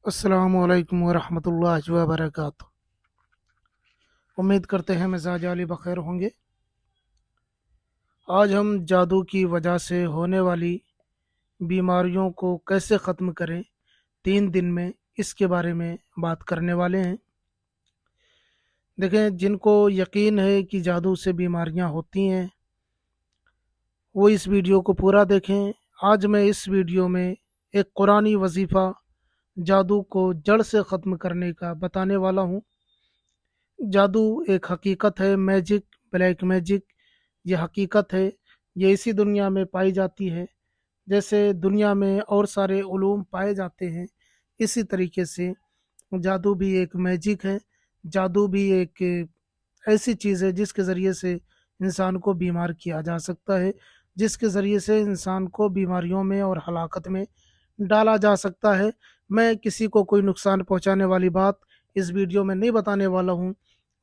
السلام علیکم ورحمۃ اللہ وبرکاتہ۔ امید کرتے ہیں مزاج علی بخیر ہوں گے۔ آج ہم جادو کی وجہ سے ہونے والی بیماریوں کو کیسے ختم کریں 3 دن میں، اس کے بارے میں بات کرنے والے ہیں۔ دیکھیں، جن کو یقین ہے کہ جادو سے بیماریاں ہوتی ہیں وہ اس ویڈیو کو پورا دیکھیں۔ آج میں اس ویڈیو میں ایک قرآنی وظیفہ جادو کو جڑ سے ختم کرنے کا بتانے والا ہوں۔ جادو ایک حقیقت ہے، میجک، بلیک میجک، یہ حقیقت ہے، یہ اسی دنیا میں پائی جاتی ہے۔ جیسے دنیا میں اور سارے علوم پائے جاتے ہیں، اسی طریقے سے جادو بھی ایک میجک ہے۔ جادو بھی ایک ایسی چیز ہے جس کے ذریعے سے انسان کو بیمار کیا جا سکتا ہے، جس کے ذریعے سے انسان کو بیماریوں میں اور ہلاکت میں ڈالا جا سکتا ہے۔ میں کسی کو کوئی نقصان پہنچانے والی بات اس ویڈیو میں نہیں بتانے والا ہوں،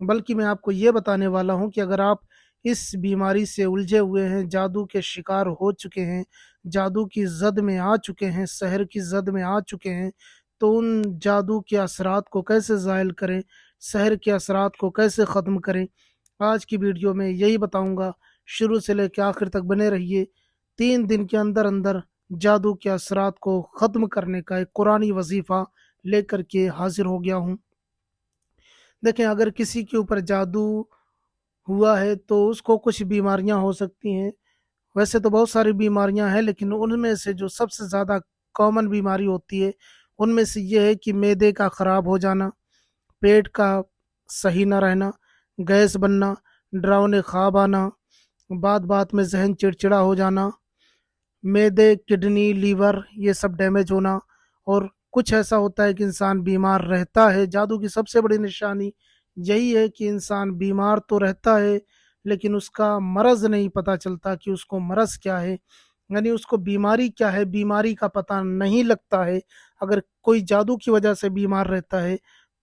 بلکہ میں آپ کو یہ بتانے والا ہوں کہ اگر آپ اس بیماری سے الجھے ہوئے ہیں، جادو کے شکار ہو چکے ہیں، جادو کی زد میں آ چکے ہیں، سحر کی زد میں آ چکے ہیں، تو ان جادو کے اثرات کو کیسے زائل کریں، سحر کے اثرات کو کیسے ختم کریں، آج کی ویڈیو میں یہی بتاؤں گا۔ شروع سے لے کے آخر تک بنے رہیے۔ 3 دن کے اندر اندر جادو کے اثرات کو ختم کرنے کا ایک قرآنی وظیفہ لے کر کے حاضر ہو گیا ہوں۔ دیکھیں، اگر کسی کے اوپر جادو ہوا ہے تو اس کو کچھ بیماریاں ہو سکتی ہیں۔ ویسے تو بہت ساری بیماریاں ہیں، لیکن ان میں سے جو سب سے زیادہ کامن بیماری ہوتی ہے ان میں سے یہ ہے کہ معدے کا خراب ہو جانا، پیٹ کا صحیح نہ رہنا، گیس بننا، ڈراؤنے خواب آنا، بات بات میں ذہن چڑچڑا ہو جانا، معدے، کڈنی، لیور یہ سب ڈیمیج ہونا، اور کچھ ایسا ہوتا ہے کہ انسان بیمار رہتا ہے۔ جادو کی سب سے بڑی نشانی یہی ہے کہ انسان بیمار تو رہتا ہے لیکن اس کا مرض نہیں پتہ چلتا کہ اس کو مرض کیا ہے، یعنی اس کو بیماری کیا ہے، بیماری کا پتہ نہیں لگتا ہے۔ اگر کوئی جادو کی وجہ سے بیمار رہتا ہے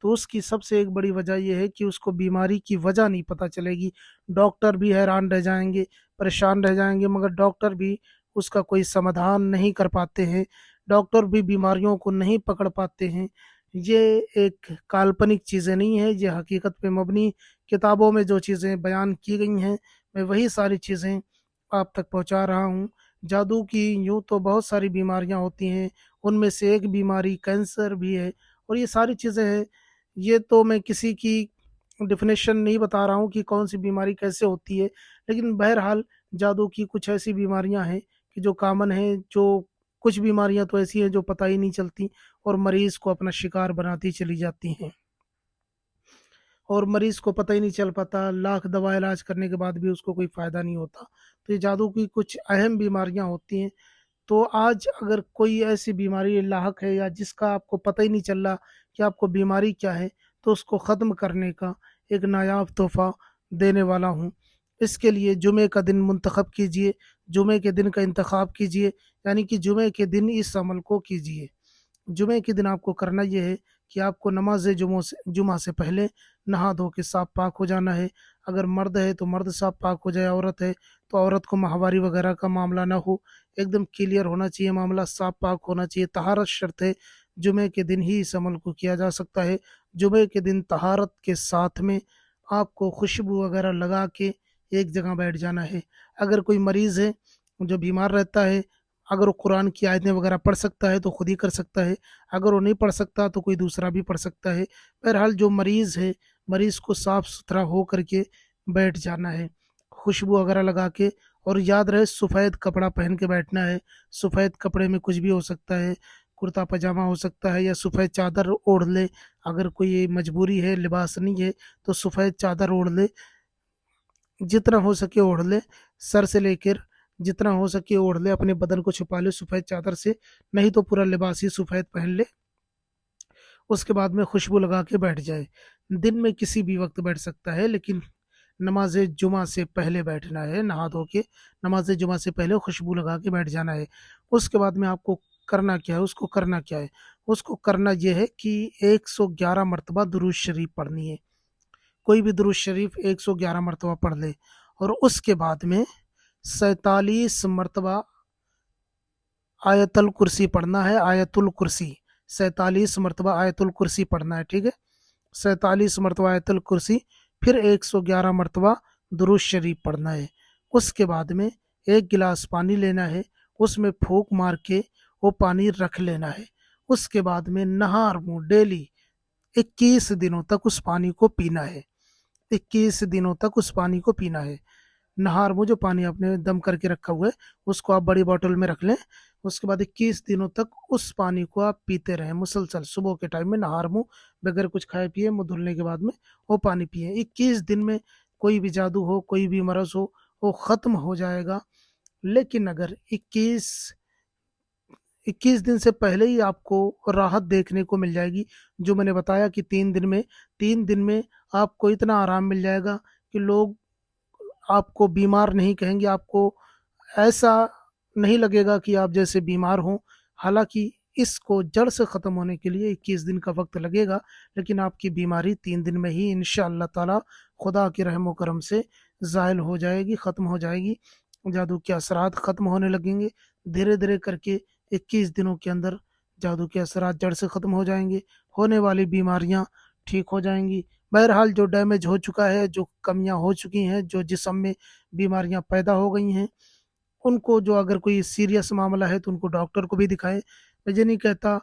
تو اس کی سب سے ایک بڑی وجہ یہ ہے کہ اس کو بیماری کی وجہ نہیں پتہ چلے گی۔ ڈاکٹر بھی حیران رہ جائیں گے، پریشان رہ جائیں گے، مگر ڈاکٹر بھی اس کا کوئی سمادھان نہیں کر پاتے ہیں، ڈاکٹر بھی بیماریوں کو نہیں پکڑ پاتے ہیں۔ یہ ایک کالپنک چیزیں نہیں ہیں، یہ حقیقت پہ مبنی کتابوں میں جو چیزیں بیان کی گئی ہیں میں وہی ساری چیزیں آپ تک پہنچا رہا ہوں۔ جادو کی یوں تو بہت ساری بیماریاں ہوتی ہیں، ان میں سے ایک بیماری کینسر بھی ہے، اور یہ ساری چیزیں ہیں۔ یہ تو میں کسی کی ڈیفینیشن نہیں بتا رہا ہوں کہ کون سی بیماری کیسے ہوتی ہے، لیکن بہرحال جادو کی کچھ ایسی بیماریاں ہیں کہ جو کامن ہیں، جو کچھ بیماریاں تو ایسی ہیں جو پتہ ہی نہیں چلتی اور مریض کو اپنا شکار بناتی چلی جاتی ہیں، اور مریض کو پتہ ہی نہیں چل پاتا، لاکھ دوا علاج کرنے کے بعد بھی اس کو کوئی فائدہ نہیں ہوتا۔ تو یہ جادو کی کچھ اہم بیماریاں ہوتی ہیں۔ تو آج اگر کوئی ایسی بیماری لاحق ہے یا جس کا آپ کو پتہ ہی نہیں چل رہا کہ آپ کو بیماری کیا ہے، تو اس کو ختم کرنے کا ایک نایاب تحفہ دینے والا ہوں۔ اس کے لیے جمعے کا دن منتخب کیجئے، جمعے کے دن کا انتخاب کیجئے، یعنی کہ جمعے کے دن اس عمل کو کیجئے۔ جمعے کے دن آپ کو کرنا یہ ہے کہ آپ کو نماز جمعہ سے پہلے نہا دھو کے صاف پاک ہو جانا ہے۔ اگر مرد ہے تو مرد صاف پاک ہو جائے، عورت ہے تو عورت کو ماہواری وغیرہ کا معاملہ نہ ہو، ایک دم کلیئر ہونا چاہیے معاملہ، صاف پاک ہونا چاہیے۔ طہارت شرط ہے، جمعے کے دن ہی اس عمل کو کیا جا سکتا ہے۔ جمعے کے دن طہارت کے ساتھ میں آپ کو خوشبو وغیرہ لگا کے ایک جگہ بیٹھ جانا ہے۔ اگر کوئی مریض ہے جو بیمار رہتا ہے، اگر وہ قرآن کی آیتیں وغیرہ پڑھ سکتا ہے تو خود ہی کر سکتا ہے، اگر وہ نہیں پڑھ سکتا تو کوئی دوسرا بھی پڑھ سکتا ہے۔ بہرحال جو مریض ہے، مریض کو صاف ستھرا ہو کر کے بیٹھ جانا ہے، خوشبو وغیرہ لگا کے، اور یاد رہے سفید کپڑا پہن کے بیٹھنا ہے۔ سفید کپڑے میں کچھ بھی ہو سکتا ہے، کرتا پاجامہ ہو سکتا ہے، یا سفید چادر اوڑھ لے، اگر کوئی مجبوری ہے، لباس نہیں ہے تو سفید چادر اوڑھ لے، جتنا ہو سکے اوڑھ لے، سر سے لے کر جتنا ہو سکے اوڑھ لے، اپنے بدن کو چھپا لے سفید چادر سے، نہیں تو پورا لباس ہی سفید پہن لے۔ اس کے بعد میں خوشبو لگا کے بیٹھ جائے۔ دن میں کسی بھی وقت بیٹھ سکتا ہے، لیکن نماز جمعہ سے پہلے بیٹھنا ہے، نہا دھو کے نماز جمعہ سے پہلے خوشبو لگا کے بیٹھ جانا ہے۔ اس کے بعد میں آپ کو کرنا کیا ہے، اس کو کرنا کیا ہے، اس کو کرنا یہ ہے کہ 111 مرتبہ درود شریف پڑھنی ہے۔ کوئی بھی درود شریف 111 مرتبہ پڑھ لے، اور اس کے بعد میں 47 مرتبہ آیت الکرسی پڑھنا ہے۔ آیت الکرسی 47 مرتبہ آیت الکرسی پڑھنا ہے، ٹھیک ہے، 47 مرتبہ آیت الکرسی، پھر 111 مرتبہ درود شریف پڑھنا ہے۔ اس کے بعد میں 1 گلاس پانی لینا ہے، اس میں پھونک مار کے وہ پانی رکھ لینا ہے۔ اس کے بعد میں نہار منہ ڈیلی 21 دنوں تک اس پانی کو پینا ہے، 21 دنوں تک اس پانی کو پینا ہے۔ نہار منہ جو پانی آپ نے دم کر کے رکھا ہوا ہے اس کو آپ بڑی بوتل میں رکھ لیں، اس کے بعد 21 دنوں تک اس پانی کو آپ پیتے رہیں مسلسل، صبح کے ٹائم میں نہار منہ بغیر کچھ کھائے پیے، منہ دھلنے کے بعد میں وہ پانی پیئیں۔ 21 دن میں کوئی بھی جادو ہو، کوئی بھی مرض ہو، وہ ختم ہو جائے گا۔ لیکن اگر 21 دن سے پہلے ہی آپ کو راحت دیکھنے کو مل جائے گی، جو میں نے بتایا کہ 3 دن میں آپ کو اتنا آرام مل جائے گا کہ لوگ آپ کو بیمار نہیں کہیں گے، آپ کو ایسا نہیں لگے گا کہ آپ جیسے بیمار ہوں۔ حالانکہ اس کو جڑ سے ختم ہونے کے لیے 21 دن کا وقت لگے گا، لیکن آپ کی بیماری 3 دن میں ہی انشاءاللہ تعالی خدا کے رحم و کرم سے زائل ہو جائے گی، ختم ہو جائے گی۔ جادو کے اثرات ختم ہونے لگیں گے، دھیرے دھیرے کر کے 21 دنوں کے اندر جادو کے اثرات جڑ سے ختم ہو جائیں گے، ہونے والی بیماریاں ٹھیک ہو جائیں گی۔ بہرحال جو ڈیمیج ہو چکا ہے، جو کمیاں ہو چکی ہیں، جو جسم میں بیماریاں پیدا ہو گئی ہیں، ان کو جو اگر کوئی سیریس معاملہ ہے تو ان کو ڈاکٹر کو بھی دکھائیں۔ میں یہ نہیں کہتا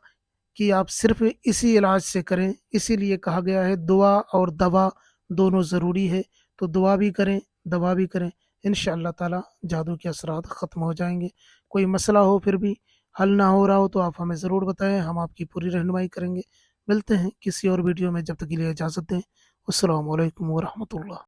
کہ آپ صرف اسی علاج سے کریں، اسی لیے کہا گیا ہے دعا اور دوا دونوں ضروری ہے، تو دعا بھی کریں دوا بھی کریں، انشاءاللہ تعالی جادو کے اثرات ختم ہو جائیں گے۔ کوئی مسئلہ ہو پھر بھی حل نہ ہو رہا ہو تو آپ ہمیں ضرور بتائیں، ہم آپ کی پوری رہنمائی کریں گے۔ ملتے ہیں کسی اور ویڈیو میں، جب تک کے لیے اجازت دیں۔ السلام علیکم ورحمۃ اللہ۔